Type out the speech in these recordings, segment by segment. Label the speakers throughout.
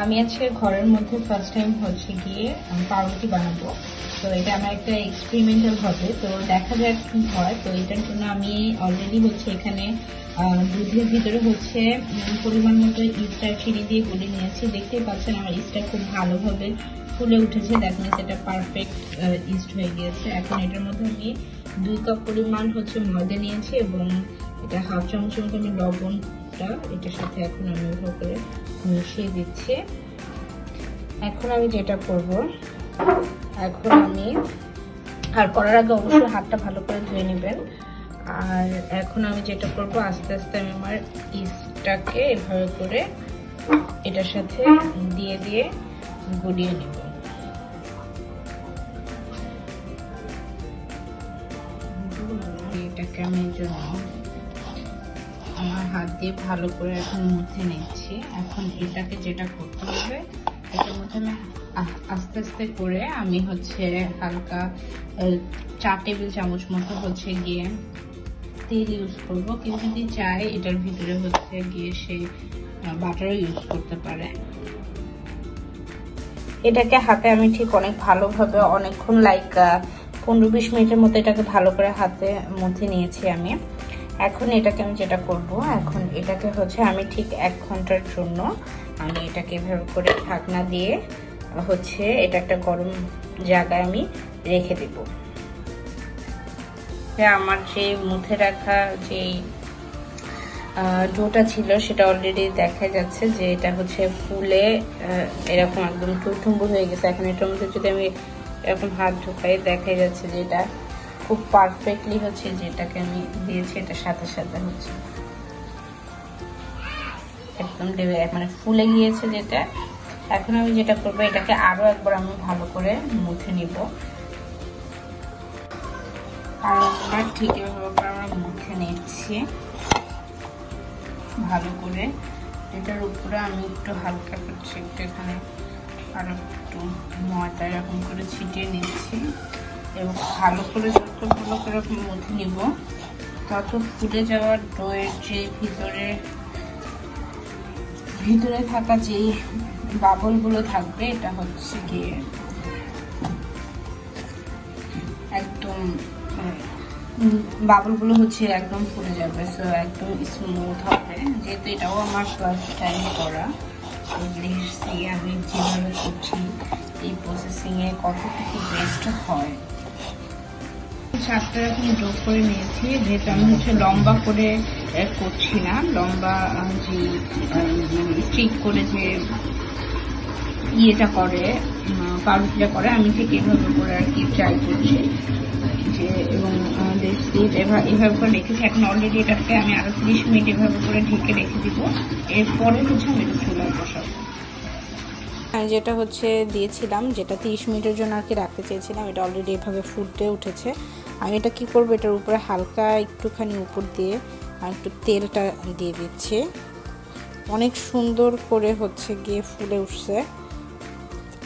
Speaker 1: আমি আজকে ঘরের মধ্যে ফার্স্ট টাইম হচ্ছে গিয়ে পাউরুটি বানাবো। তো এটা আমার একটা এক্সপেরিমেন্টাল হবে, তো দেখা যাক কি হয়। তো এটার জন্য আমি অলরেডি হচ্ছে এখানে দুধের ভিতরে হচ্ছে পরিমাণ মতো ইস্ট আর চিনি দিয়ে গুলে নিয়েছি। দেখতেই পাচ্ছেন আমার ইস্টটা খুব ভালোভাবে ফুলে উঠেছে, দ্যাট মিনস এটা পারফেক্ট ইস্ট হয়ে গিয়েছে। এখন এটার মধ্যে আমি 2 কাপ পরিমাণ হচ্ছে ময়দা নিয়েছি এবং এটা হাফ চামচের মতো আমি লবণটা এটার সাথে এখন আমি ওভাবে করে মিশিয়ে দিচ্ছি। এখন আমি যেটা করব, এখন আমি আর করার আগে অবশ্যই হাতটা ভালো করে ধুয়ে নেবেন। আর এখন আমি যেটা করব, আস্তে আস্তে আমি আমার ইস্টটাকে এভাবে করে এটার সাথে দিয়ে দিয়ে গুলিয়ে নেব। এটাকে আমি আমার হাত দিয়ে ভালো করে এখন মুছে নিচ্ছি। এখন এটাকে যেটা করতে হবে, এটার মধ্যে আমি আস্তে আস্তে করে আমি হচ্ছে হালকা 4 টেবিল চামচ মতো হচ্ছে গিয়ে তেল ইউজ করবো। কেউ যদি চায় এটার ভিতরে হচ্ছে গিয়ে সে বাটারও ইউজ করতে পারে। এটাকে হাতে আমি ঠিক অনেক ভালোভাবে অনেকক্ষণ লাইক 15-20 মিনিটের মতো এটাকে ভালো করে হাতে মুছে নিয়েছি আমি। এখন এটাকে আমি যেটা করব, এখন এটাকে হচ্ছে আমি ঠিক 1 ঘন্টার জন্য আমি এটাকে এভাবে করে ঢাকনা দিয়ে হচ্ছে এটা একটা গরম জায়গায় আমি রেখে দেব। আমার যে মুথে রাখা যে ডোটা ছিল সেটা অলরেডি দেখা যাচ্ছে যে এটা হচ্ছে ফুলে এরকম একদম টুকটুম্বু হয়ে গেছে। এখন এটার মধ্যে যদি আমি এরকম হাত ঢোকাই, দেখা যাচ্ছে যে এটা খুব পারফেক্টলি হচ্ছে যেটাকে আমি দিয়েছি এটার সাথে সাথে হচ্ছে একদম মানে ফুলে গিয়েছে যেটা। এখন আমি যেটা করবো, এটাকে আরো একবার আমি ভালো করে মুছে নিব। আর আমরা ঠিক এভাবে আমরা মুছে নিচ্ছি ভালো করে। এটার উপরে আমি একটু হালকা করছি, একটু এখানে আরো একটু ময়দা এরকম করে ছিটিয়ে নিচ্ছি এবং ভালো করে যত ভালো করে মুছে নিব তত ফুলে যাওয়ার ডোয়ের যে ভিতরে থাকা যে বাবলগুলো থাকবে এটা হচ্ছে গিয়ে একদম বাবলগুলো হচ্ছে একদম ফুলে যাবে। সো একদম স্মুথ হবে। যেহেতু এটাও আমার ফার্স্ট টাইম করা, দেখছি আমি যেভাবে করছি এই প্রসেসিংয়ে কতটুকু বেস্ট হয়। চারটা এখন যোগ করে নিয়েছি, যেহেতু আমি হচ্ছে লম্বা করে করছি না, লম্বা যে স্টিক করে যে ইয়েটা করে পাউরুটিটা করে, আমি ঠিক এভাবে করে আর কি ট্রাই করছি যে, এবং এভাবে করে রেখেছি। এখন অলরেডি এটাকে আমি আরো 30 মিনিট এভাবে করে ঢেকে রেখে দিব। এরপরে হচ্ছে আমি এটা চুলায় বসাবো। আমি যেটা হচ্ছে দিয়েছিলাম, যেটা 30 মিনিটের জন্য আর কি রাখতে চেয়েছিলাম, এটা অলরেডি এভাবে ফুটে উঠেছে। আমি এটা কি করবো, এটার উপরে হালকা একটুখানি উপর দিয়ে আর একটু তেলটা দিয়ে দিচ্ছি। অনেক সুন্দর করে হচ্ছে গিয়ে ফুলে উঠছে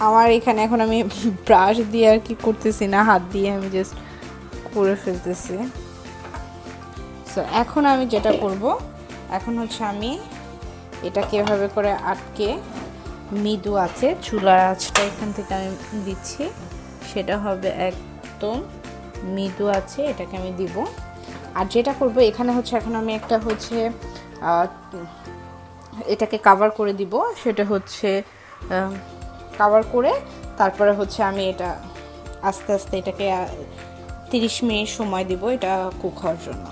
Speaker 1: আমার এখানে। এখন আমি ব্রাশ দিয়ে আর কি করতেছি না, হাত দিয়ে আমি জাস্ট করে ফেলতেছি। সো এখন আমি যেটা করব, এখন হচ্ছে আমি এটাকে এভাবে করে আটকে মৃদু আছে চুলার আঁচটা এখান থেকে আমি দিচ্ছি, সেটা হবে একদম মৃদু আছে, এটাকে আমি দিব। আর যেটা করব এখানে হচ্ছে এখন আমি একটা হচ্ছে এটাকে কাভার করে দিব, সেটা হচ্ছে কাভার করে তারপরে হচ্ছে আমি এটা আস্তে আস্তে এটাকে 30 মিনিট সময় দিব এটা কুক হওয়ার জন্য।